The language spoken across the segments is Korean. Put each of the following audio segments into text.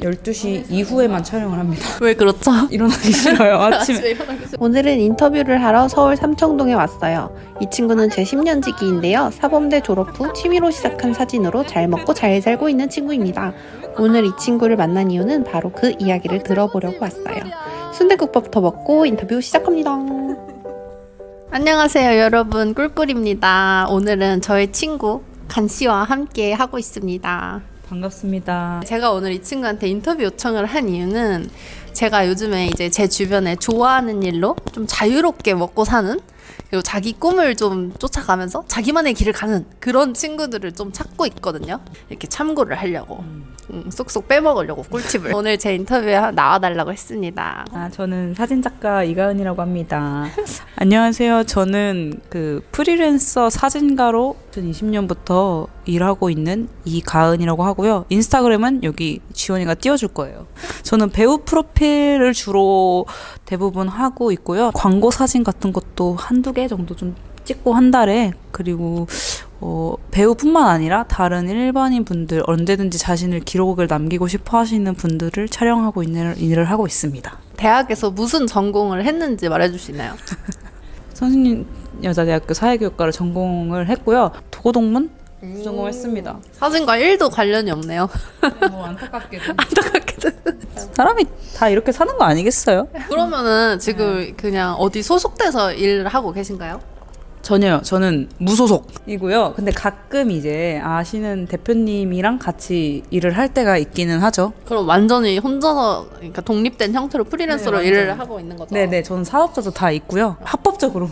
12시 이후에만 촬영을 합니다. 왜 그렇죠? 일어나기 싫어요. 아침에. 오늘은 인터뷰를 하러 서울 삼청동에 왔어요. 이 친구는 제 10년지기인데요. 사범대 졸업 후 취미로 시작한 사진으로 잘 먹고 잘 살고 있는 친구입니다. 오늘 이 친구를 만난 이유는 바로 그 이야기를 들어보려고 왔어요. 순댓국밥부터 먹고 인터뷰 시작합니다. 안녕하세요 여러분, 꿀꿀입니다. 오늘은 저의 친구 간씨와 함께 하고 있습니다. 반갑습니다. 제가 오늘 이 친구한테 인터뷰 요청을 한 이유는 제가 요즘에 이제 제 주변에 좋아하는 일로 좀 자유롭게 먹고 사는, 그리고 자기 꿈을 좀 쫓아가면서 자기만의 길을 가는 그런 친구들을 좀 찾고 있거든요. 이렇게 참고를 하려고 쏙쏙 빼먹으려고 꿀팁을 오늘 제 인터뷰에 나와달라고 했습니다. 저는 사진작가 이가은이라고 합니다. 안녕하세요. 저는 프리랜서 사진가로 2020년부터 일하고 있는 이가은이라고 하고요. 인스타그램은 여기 지원이가 띄워줄 거예요. 저는 배우 프로필을 주로 대부분 하고 있고요. 광고 사진 같은 것도 한두 개 정도 좀 찍고 한 달에, 그리고 배우뿐만 아니라 다른 일반인 분들, 언제든지 자신을 기록을 남기고 싶어 하시는 분들을 촬영하고 있는 일을 하고 있습니다. 대학에서 무슨 전공을 했는지 말해줄 수 있나요? 성신여자대학교 사회교육과를 전공을 했고요. 도고동문 전공했습니다. 사진과 1도 관련이 없네요. 안타깝게도. 사람이 다 이렇게 사는 거 아니겠어요? 그러면은 지금 그냥 어디 소속돼서 일을 하고 계신가요? 전혀요. 저는 무소속이고요. 근데 가끔 이제 아시는 대표님이랑 같이 일을 할 때가 있기는 하죠. 그럼 완전히 혼자서, 그러니까 독립된 형태로 프리랜서로 네, 일을 하고 있는 거죠? 네네. 저는 사업자도 다 있고요. 합법적으로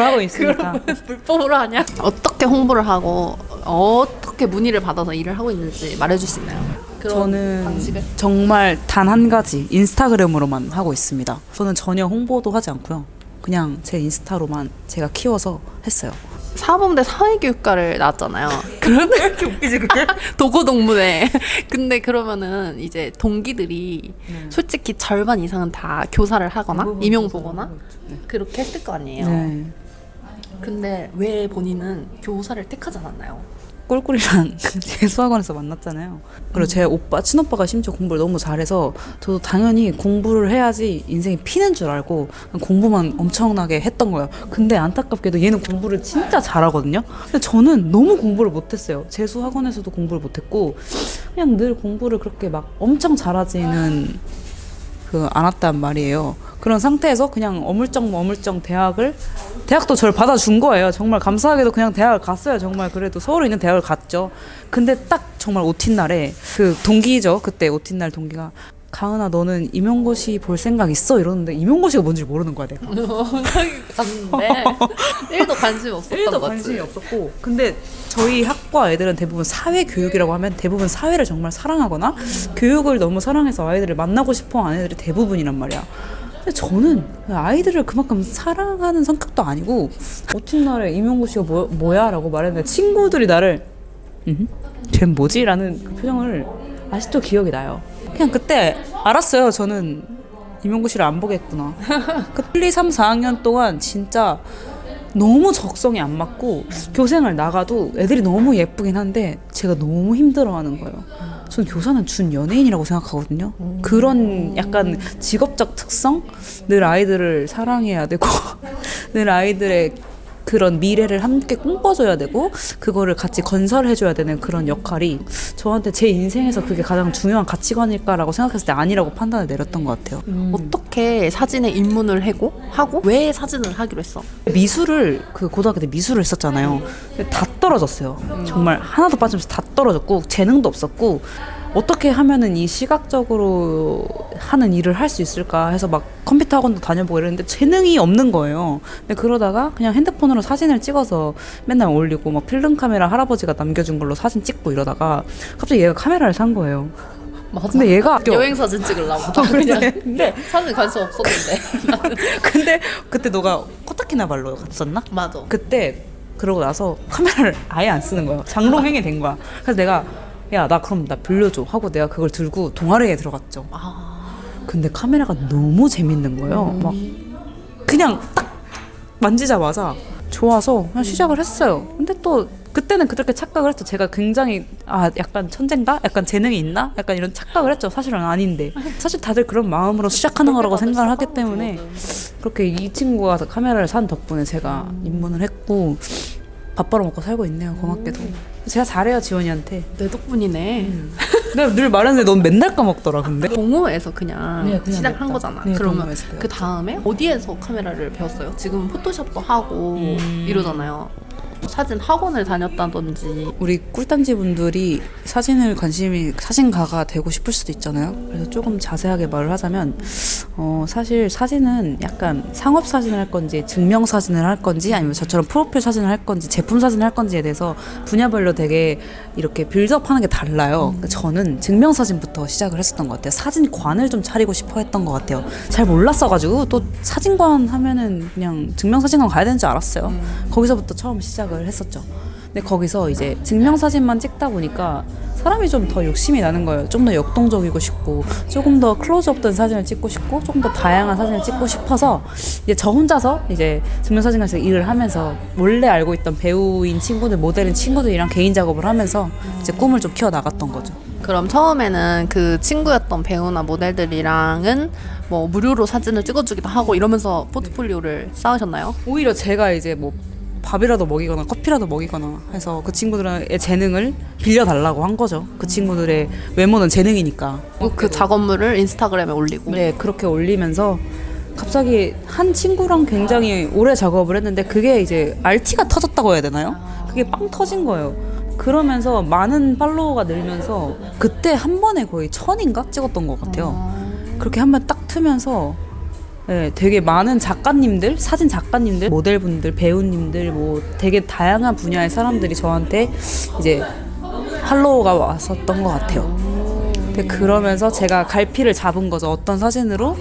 하고 있으니까. 불법으로 하냐? 어떻게 홍보를 하고 어떻게 문의를 받아서 일을 하고 있는지 말해줄 수 있나요? 그런 저는 방식을? 정말 단 한 가지 인스타그램으로만 하고 있습니다. 저는 전혀 홍보도 하지 않고요. 그냥 제 인스타로만 제가 키워서 했어요. 사범대 사회교육과를 나왔잖아요. 그런데 왜 이렇게 웃기지 그게? 도고동문에. 근데 그러면은 이제 동기들이 솔직히 절반 이상은 다 교사를 하거나 임용 보거나 그렇게 했을 거 아니에요. 네. 근데 왜 본인은 교사를 택하지 않았나요? 꿀꿀이랑 재수학원에서 만났잖아요. 그리고 제 오빠, 친오빠가 심지어 공부를 너무 잘해서 저도 당연히 공부를 해야지 인생이 피는 줄 알고 공부만 엄청나게 했던 거예요. 근데 안타깝게도 얘는 공부를 진짜 잘하거든요. 근데 저는 너무 공부를 못했어요. 재수학원에서도 공부를 못했고 그냥 늘 공부를 그렇게 막 엄청 잘하지는 않았단 말이에요. 그런 상태에서 그냥 어물쩡 대학도 저를 받아준 거예요. 정말 감사하게도 그냥 대학을 갔어요. 정말 그래도 서울에 있는 대학을 갔죠. 근데 딱 정말 OT 날에 동기죠. 그때 OT 날 동기가 가은아 너는 임용고시 볼 생각 있어? 이러는데 임용고시가 뭔지 모르는 거야 내가. 갔는데 1도 관심이 없었던 1도 거지. 관심이 없었고, 근데 저희 학과 애들은 대부분 사회교육이라고 하면 대부분 사회를 정말 사랑하거나 교육을 너무 사랑해서 아이들을 만나고 싶어하는 애들이 대부분이란 말이야. 근데 저는 아이들을 그만큼 사랑하는 성격도 아니고 어떤 날에 임용고시가 뭐야? 라고 말했는데 친구들이 나를 쟤 뭐지? 라는 그 표정을 아직도 기억이 나요. 그냥 그때 알았어요. 저는 임용고시를 안 보겠구나. 1, 2, 3, 4학년 동안 진짜 너무 적성이 안 맞고 교생을 나가도 애들이 너무 예쁘긴 한데 제가 너무 힘들어하는 거예요. 저는 교사는 준 연예인이라고 생각하거든요. 그런 약간 직업적 특성? 늘 아이들을 사랑해야 되고 늘 아이들의 그런 미래를 함께 꿈꿔줘야 되고 그거를 같이 건설해줘야 되는 그런 역할이 저한테 제 인생에서 그게 가장 중요한 가치관일까라고 생각했을 때 아니라고 판단을 내렸던 것 같아요. 어떻게 사진에 입문을 하고 왜 사진을 하기로 했어? 미술을 고등학교 때 미술을 했었잖아요. 근데 다 떨어졌어요. 정말 하나도 빠지면서 다 떨어졌고 재능도 없었고 어떻게 하면은 이 시각적으로 하는 일을 할 수 있을까 해서 막 컴퓨터 학원도 다녀보고 이랬는데 재능이 없는 거예요. 근데 그러다가 그냥 핸드폰으로 사진을 찍어서 맨날 올리고 막 필름 카메라 할아버지가 남겨준 걸로 사진 찍고 이러다가 갑자기 얘가 카메라를 산 거예요. 맞아. 근데 얘가 여행 사진 찍으려고. 그냥 근데 사진 관심 없었는데. 근데 그때 너가 코타키나발루 갔었나? 맞아. 그때 그러고 나서 카메라를 아예 안 쓰는 거야. 장롱행이 된 거야. 그래서 내가 야, 나 그럼 나 빌려줘 하고 내가 그걸 들고 동아리에 들어갔죠. 근데 카메라가 너무 재밌는 거예요. 막 그냥 딱 만지자마자 좋아서 그냥 시작을 했어요. 근데 또 그때는 그렇게 착각을 했죠. 제가 굉장히 약간 천재인가? 약간 재능이 있나? 약간 이런 착각을 했죠. 사실은 아닌데 사실 다들 그런 마음으로 시작하는 거라고 생각을 하기 때문에 그렇게 이 친구가 카메라를 산 덕분에 제가 입문을 했고 밥 벌어먹고 살고 있네요. 고맙게도. 제가 잘해요 지원이한테. 내 덕분이네. 내가 늘 말하는데 넌 맨날 까먹더라 근데. 동호회에서 그냥, 네, 그냥 시작한 냈다. 거잖아. 네, 그러면 동호회에서 그 다음에 어디에서 카메라를 배웠어요? 지금 포토샵도 하고 이러잖아요. 사진 학원을 다녔다든지. 우리 꿀단지 분들이 사진가가 되고 싶을 수도 있잖아요. 그래서 조금 자세하게 말을 하자면 사실 사진은 약간 상업 사진을 할 건지 증명 사진을 할 건지 아니면 저처럼 프로필 사진을 할 건지 제품 사진을 할 건지에 대해서 분야별로 되게 이렇게 빌드업하는 게 달라요. 저는 증명 사진부터 시작을 했었던 것 같아요. 사진관을 좀 차리고 싶어 했던 것 같아요. 잘 몰랐어가지고 또 사진관 하면은 그냥 증명 사진관 가야 되는 줄 알았어요. 거기서부터 처음 시작을 했었죠. 근데 거기서 이제 증명사진만 찍다 보니까 사람이 좀 더 욕심이 나는 거예요. 좀 더 역동적이고 싶고 조금 더 클로즈업 된 사진을 찍고 싶고 조금 더 다양한 사진을 찍고 싶어서 이제 저 혼자서 이제 증명사진관에서 일을 하면서 원래 알고 있던 배우인 친구들, 모델인 친구들이랑 개인 작업을 하면서 이제 꿈을 좀 키워나갔던 거죠. 그럼 처음에는 그 친구였던 배우나 모델들이랑은 뭐 무료로 사진을 찍어주기도 하고 이러면서 포트폴리오를 쌓으셨나요? 오히려 제가 이제 뭐 밥이라도 먹이거나 커피라도 먹이거나 해서 그 친구들의 재능을 빌려달라고 한 거죠. 그 친구들의 외모는 재능이니까. 그 작업물을 인스타그램에 올리고. 네, 그렇게 올리면서 갑자기 한 친구랑 굉장히 오래 작업을 했는데 그게 이제 RT가 터졌다고 해야 되나요? 그게 빵 터진 거예요. 그러면서 많은 팔로워가 늘면서 그때 한 번에 거의 1000인가 찍었던 것 같아요. 그렇게 한 번 딱 트면서 네, 되게 많은 작가님들, 사진 작가님들, 모델분들, 배우님들, 뭐 되게 다양한 분야의 사람들이 저한테 이제 팔로워가 왔었던 것 같아요. 근데 그러면서 제가 갈피를 잡은 거죠. 어떤 사진으로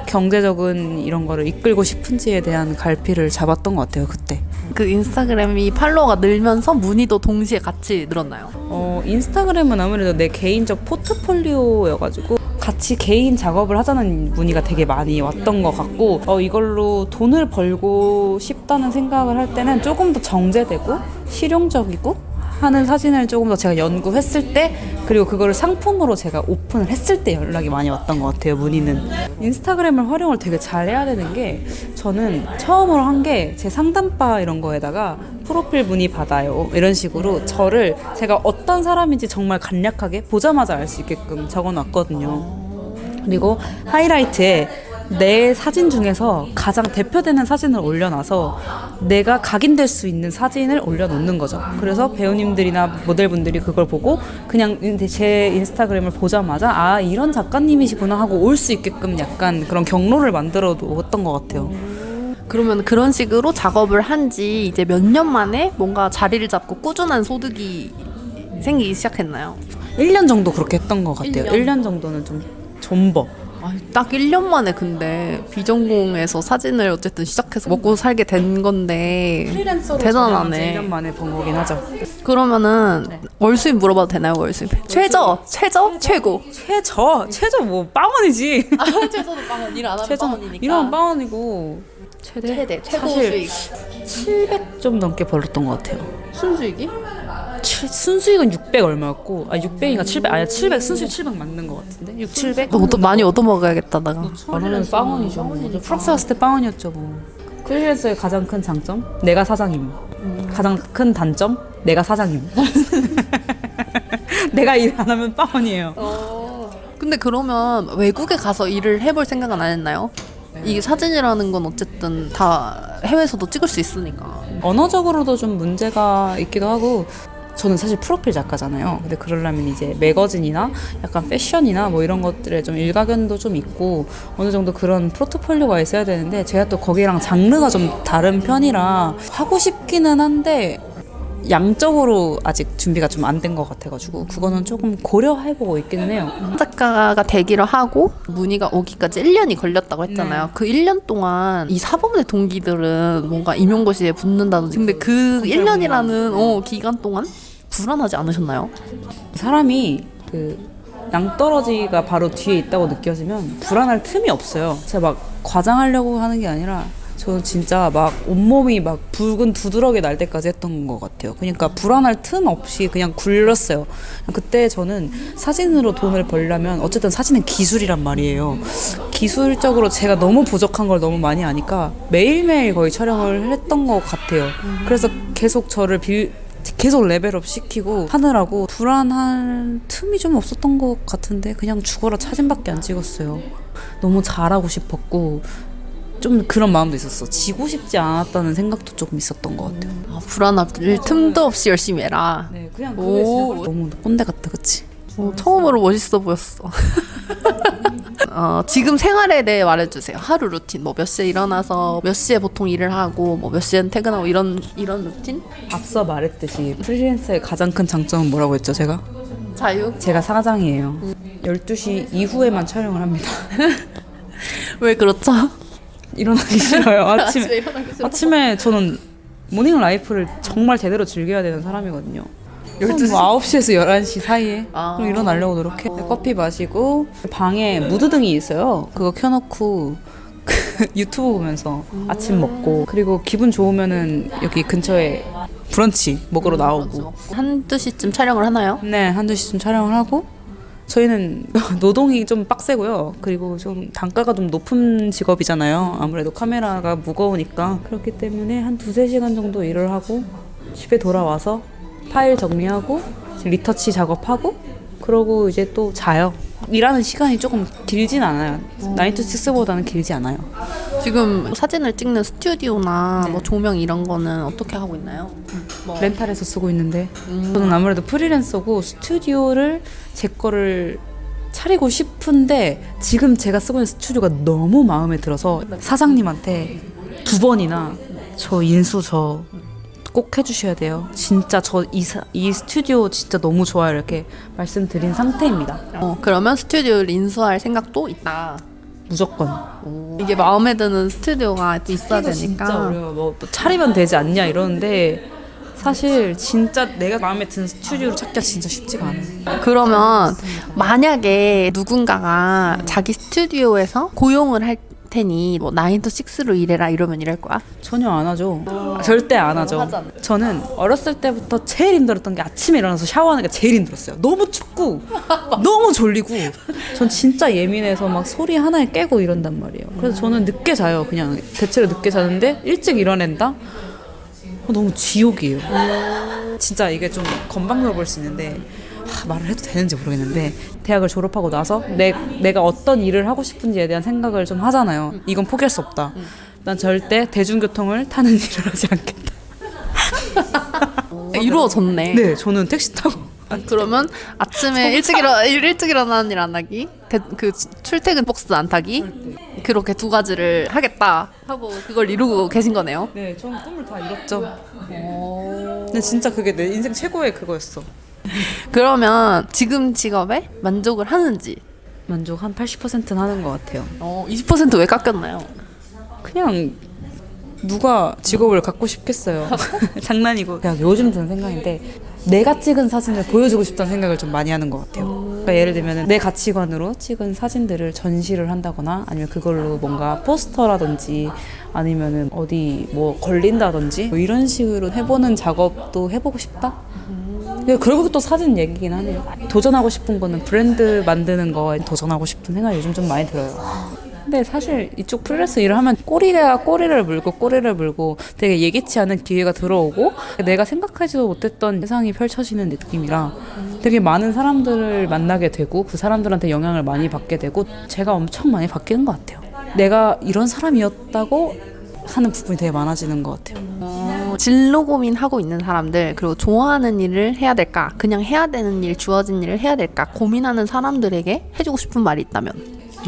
경제적인 이런 거를 이끌고 싶은지에 대한 갈피를 잡았던 것 같아요. 그때. 그 인스타그램이 팔로워가 늘면서 문의도 동시에 같이 늘었나요? 인스타그램은 아무래도 내 개인적 포트폴리오여가지고 같이 개인 작업을 하자는 문의가 되게 많이 왔던 것 같고 이걸로 돈을 벌고 싶다는 생각을 할 때는 조금 더 정제되고 실용적이고 하는 사진을 조금 더 제가 연구했을 때 그리고 그거를 상품으로 제가 오픈을 했을 때 연락이 많이 왔던 것 같아요. 문의는. 인스타그램을 활용을 되게 잘 해야 되는 게 저는 처음으로 한 게 제 상담바 이런 거에다가 프로필 문의 받아요 이런 식으로 저를 제가 어떤 사람인지 정말 간략하게 보자마자 알 수 있게끔 적어놨거든요. 그리고 하이라이트에 내 사진 중에서 가장 대표되는 사진을 올려놔서 내가 각인될 수 있는 사진을 올려놓는 거죠. 그래서 배우님들이나 모델분들이 그걸 보고 그냥 제 인스타그램을 보자마자 이런 작가님이시구나 하고 올 수 있게끔 약간 그런 경로를 만들어 놓았던 것 같아요. 그러면 그런 식으로 작업을 한 지 이제 몇 년 만에 뭔가 자리를 잡고 꾸준한 소득이 생기기 시작했나요? 1년 정도 그렇게 했던 것 같아요. 1년 정도는 좀 존버. 딱 1년 만에 근데 비전공에서 사진을 어쨌든 시작해서 먹고 살게 된 건데 프리랜서로 대단하네. 1년 만에 번 거긴 하죠. 그러면은 월수입 물어봐도 되나요? 월수입 최저 최고 최저 뭐 빵원이지. 최저도 빵원 일 안 하면 최저 이러면 빵원이고 최대 최고 사실 수익 700 좀 넘게 벌었던 것 같아요. 순수익이? 순수익은 600 얼마였고 600인가 700 아니야 700 순수익 700 맞는 것 같은데 6, 700 많이 얻어먹어야겠다 내가. 만원은 빵원이죠. 프랑스 갔을 때 빵원이었죠 뭐. 프리랜서의 가장 큰 장점 내가 사장임. 가장 큰 단점 내가 사장임. 내가 일 안 하면 빵원이에요. 근데 그러면 외국에 가서 일을 해볼 생각은 안 했나요? 이게 사진이라는 건 어쨌든 다 해외에서도 찍을 수 있으니까. 언어적으로도 좀 문제가 있기도 하고 저는 사실 프로필 작가잖아요. 근데 그러려면 이제 매거진이나 약간 패션이나 뭐 이런 것들에 좀 일가견도 좀 있고 어느 정도 그런 포트폴리오가 있어야 되는데 제가 또 거기랑 장르가 좀 다른 편이라 하고 싶기는 한데 양적으로 아직 준비가 좀 안 된 것 같아가지고 그거는 조금 고려해보고 있기는 해요. 작가가 되기로 하고 문의가 오기까지 1년이 걸렸다고 했잖아요. 네. 그 1년 동안 이 사범대 동기들은 뭔가 임용고시에 붙는다든지 근데 그 1년이라는 기간 동안 불안하지 않으셨나요? 사람이 그 낭떠러지가 바로 뒤에 있다고 느껴지면 불안할 틈이 없어요. 제가 막 과장하려고 하는 게 아니라 저는 진짜 막 온몸이 막 붉은 두드러기 날 때까지 했던 것 같아요. 그러니까 불안할 틈 없이 그냥 굴렸어요. 그때 저는 사진으로 돈을 벌려면 어쨌든 사진은 기술이란 말이에요. 기술적으로 제가 너무 부족한 걸 너무 많이 아니까 매일매일 거의 촬영을 했던 것 같아요. 그래서 계속 저를 계속 레벨업 시키고 하느라고 불안한 틈이 좀 없었던 것 같은데 그냥 죽어라 사진밖에 안 찍었어요. 너무 잘하고 싶었고 좀 그런 마음도 있었어. 지고 싶지 않았다는 생각도 조금 있었던 것 같아요. 아, 불안할 틈도 없이 열심히 해라. 네, 그냥 그게 너무 꼰대 같다, 그치? 처음으로 멋있어 보였어. 지금 생활에 대해 말해주세요. 하루 루틴. 뭐 몇 시에 일어나서 몇 시에 보통 일을 하고 뭐 몇 시엔 퇴근하고 이런 루틴? 앞서 말했듯이 프리랜서의 가장 큰 장점은 뭐라고 했죠, 제가? 자유? 제가 사장이에요. 12시 이후에만 촬영을 합니다. 왜 그렇죠? 일어나기 싫어요. 아침에 일어나기 싫어. 아침에 저는 모닝 라이프를 정말 제대로 즐겨야 되는 사람이거든요. 12시? 뭐 9시에서 11시 사이에 그럼 일어나려고 노력해. 커피 마시고 방에 무드등이 있어요. 그거 켜놓고 유튜브 보면서 아침 먹고 그리고 기분 좋으면은 여기 근처에 브런치 먹으러 나오고 한두 시쯤 촬영을 하나요? 네, 한두 시쯤 촬영을 하고 저희는 노동이 좀 빡세고요. 그리고 좀 단가가 좀 높은 직업이잖아요. 아무래도 카메라가 무거우니까 그렇기 때문에 한 2-3시간 정도 일을 하고 집에 돌아와서 파일 정리하고 리터치 작업하고 그러고 이제 또 자요. 일하는 시간이 조금 길진 않아요. 9to6보다는 길지 않아요. 지금 사진을 찍는 스튜디오나 뭐 조명 이런 거는 어떻게 하고 있나요? 뭐. 렌탈해서 쓰고 있는데 저는 아무래도 프리랜서고 스튜디오를 제 거를 차리고 싶은데 지금 제가 쓰고 있는 스튜디오가 너무 마음에 들어서 사장님한테 2번이나 저 인수 꼭 해주셔야 돼요. 진짜 이 스튜디오 진짜 너무 좋아요. 이렇게 말씀드린 상태입니다. 그러면 스튜디오를 인수할 생각도 있다. 무조건. 이게 마음에 드는 스튜디오가 또 있어야 되니까. 진짜 어려워. 뭐 차리면 되지 않냐 이러는데 사실 진짜 내가 마음에 드는 스튜디오를 찾기가 진짜 쉽지가 않아요. 그러면 만약에 누군가가 자기 스튜디오에서 고용을 할 테니 뭐 9to6로 일해라 이러면 일할 거야? 전혀 안 하죠. 절대 안 하죠. 저는 어렸을 때부터 제일 힘들었던 게 아침에 일어나서 샤워하는 게 제일 힘들었어요. 너무 춥고 너무 졸리고 전 진짜 예민해서 막 소리 하나에 깨고 이런단 말이에요. 그래서 저는 늦게 자요. 그냥 대체로 늦게 자는데 일찍 일어낸다? 너무 지옥이에요. 진짜 이게 좀 건방져 보일 수 있는데 말을 해도 되는지 모르겠는데 대학을 졸업하고 나서 내가 어떤 일을 하고 싶은지에 대한 생각을 좀 하잖아요. 이건 포기할 수 없다. 난 절대 대중교통을 타는 일을 하지 않겠다. 이루어졌네. 네, 저는 택시 타고. 그러면 아침에 일찍 일어나는 일 안 하기, 그 출퇴근 버스 안 타기, 그렇게 두 가지를 하겠다 하고 그걸 이루고 계신 거네요. 네, 저는 꿈을 다 이뤘죠. 근데 진짜 그게 내 인생 최고의 그거였어. 그러면 지금 직업에 만족을 하는지? 만족 한 80%는 하는 것 같아요. 20% 왜 깎였나요? 그냥 누가 직업을 갖고 싶겠어요. 장난이고 그냥 요즘 드는 생각인데 내가 찍은 사진을 보여주고 싶다는 생각을 좀 많이 하는 것 같아요. 그러니까 예를 들면 내 가치관으로 찍은 사진들을 전시를 한다거나 아니면 그걸로 뭔가 포스터라든지 아니면은 어디 뭐 걸린다든지 뭐 이런 식으로 해보는 작업도 해보고 싶다? 결국 또 사진 얘기긴 하네요. 도전하고 싶은 거는 브랜드 만드는 거에 도전하고 싶은 생각이 요즘 좀 많이 들어요. 근데 사실 이쪽 프리랜서 일을 하면 꼬리가 꼬리를 물고 되게 예기치 않은 기회가 들어오고 내가 생각하지도 못했던 세상이 펼쳐지는 느낌이라 되게 많은 사람들을 만나게 되고 그 사람들한테 영향을 많이 받게 되고 제가 엄청 많이 바뀌는 것 같아요. 내가 이런 사람이었다고 하는 부분이 되게 많아지는 것 같아요. 진로 고민하고 있는 사람들, 그리고 좋아하는 일을 해야 될까, 그냥 해야 되는 일, 주어진 일을 해야 될까 고민하는 사람들에게 해주고 싶은 말이 있다면?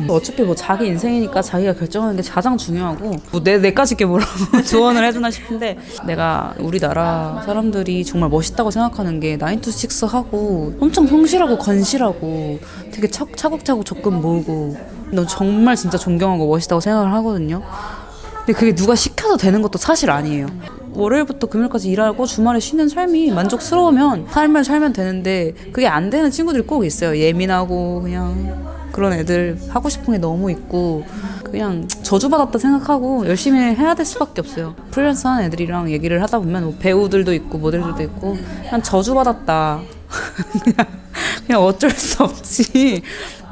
어차피 뭐 자기 인생이니까 자기가 결정하는 게 가장 중요하고 뭐 내까짓 게 뭐라고 조언을 해주나 싶은데 내가 우리나라 사람들이 정말 멋있다고 생각하는 게 9to6 하고 엄청 성실하고 건실하고 되게 차곡차곡 적금 모으고 너 정말 진짜 존경하고 멋있다고 생각을 하거든요. 근데 그게 누가 시켜서 되는 것도 사실 아니에요. 월요일부터 금요일까지 일하고 주말에 쉬는 삶이 만족스러우면 삶을 살면 되는데 그게 안 되는 친구들이 꼭 있어요. 예민하고 그냥 그런 애들 하고 싶은 게 너무 있고 그냥 저주받았다 생각하고 열심히 해야 될 수밖에 없어요. 프리랜서 하는 애들이랑 얘기를 하다 보면 뭐 배우들도 있고 모델들도 있고 그냥 저주받았다. 그냥 어쩔 수 없지.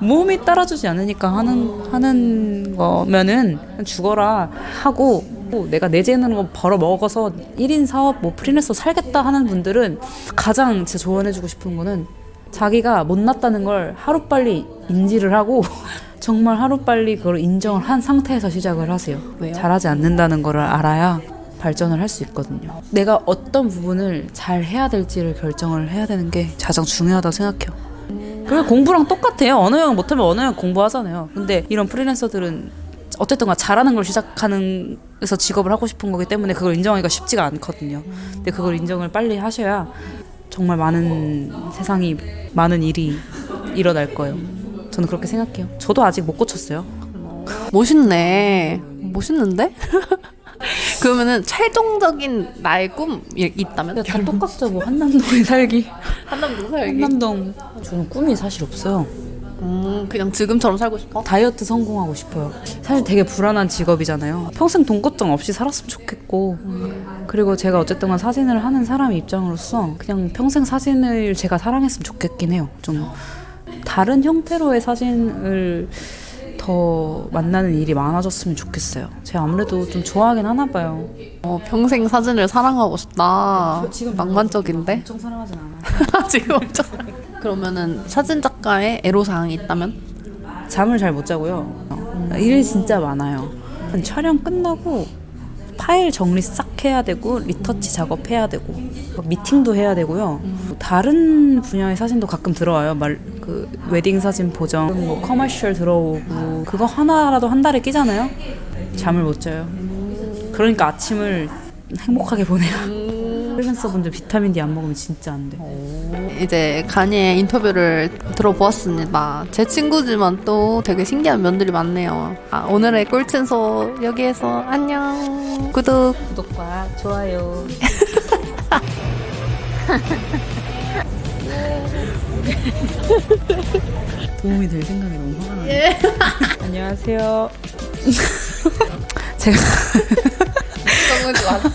몸이 따라주지 않으니까 하는 거면은 그냥 죽어라 하고, 내가 내 재능으로 벌어 먹어서 1인 사업 뭐 프리랜서 살겠다 하는 분들은 가장 제가 조언해주고 싶은 거는 자기가 못났다는 걸 하루빨리 인지를 하고 정말 하루빨리 그걸 인정을 한 상태에서 시작을 하세요. 왜요? 잘하지 않는다는 걸 알아야 발전을 할 수 있거든요. 내가 어떤 부분을 잘 해야 될지를 결정을 해야 되는 게 가장 중요하다고 생각해요. 그리고 공부랑 똑같아요. 언어영 못하면 언어영 공부하잖아요. 근데 이런 프리랜서들은 어쨌든 잘하는 걸 시작하는 에서 직업을 하고 싶은 거기 때문에 그걸 인정하기가 쉽지가 않거든요. 근데 그걸 인정을 빨리 하셔야 정말 세상이 많은 일이 일어날 거예요. 저는 그렇게 생각해요. 저도 아직 못 고쳤어요. 멋있네. 멋있는데? 그러면은 최종적인 나의 꿈이 있다면? 다 똑같죠. 뭐 한남동에 살기. 한남동 살기. 한남동. 저는 꿈이 사실 없어요. 그냥 지금처럼 살고 싶어? 다이어트 성공하고 싶어요. 사실 되게 불안한 직업이잖아요. 평생 돈 걱정 없이 살았으면 좋겠고, 그리고 제가 어쨌든 간 사진을 하는 사람 입장으로서 그냥 평생 사진을 제가 사랑했으면 좋겠긴 해요. 좀 다른 형태로의 사진을 더 만나는 일이 많아졌으면 좋겠어요. 제가 아무래도 좀 좋아하긴 하나 봐요. 평생 사진을 사랑하고 싶다. 낭만적인데? 엄청 사랑하진 않아요. 지금 엄청. 그러면은 사진 작가의 애로사항이 있다면? 잠을 잘 못 자고요. 일이 진짜 많아요. 촬영 끝나고 파일 정리 싹 해야 되고 리터치 작업해야 되고 미팅도 해야 되고요. 다른 분야의 사진도 가끔 들어와요. 그 웨딩 사진 보정, 뭐 커머셜 들어오고 그거 하나라도 한 달에 끼잖아요. 잠을 못 자요. 그러니까 아침을 행복하게 보내요. 프리랜서분들 비타민 D 안 먹으면 진짜 안 돼. 이제 가니의 인터뷰를 들어보았습니다. 제 친구지만 또 되게 신기한 면들이 많네요. 오늘의 꿀친소 여기에서 안녕. 구독과 좋아요. 도움이 될 생각이 너무 화가 나요. 안녕하세요. 제가 너무 좋았어.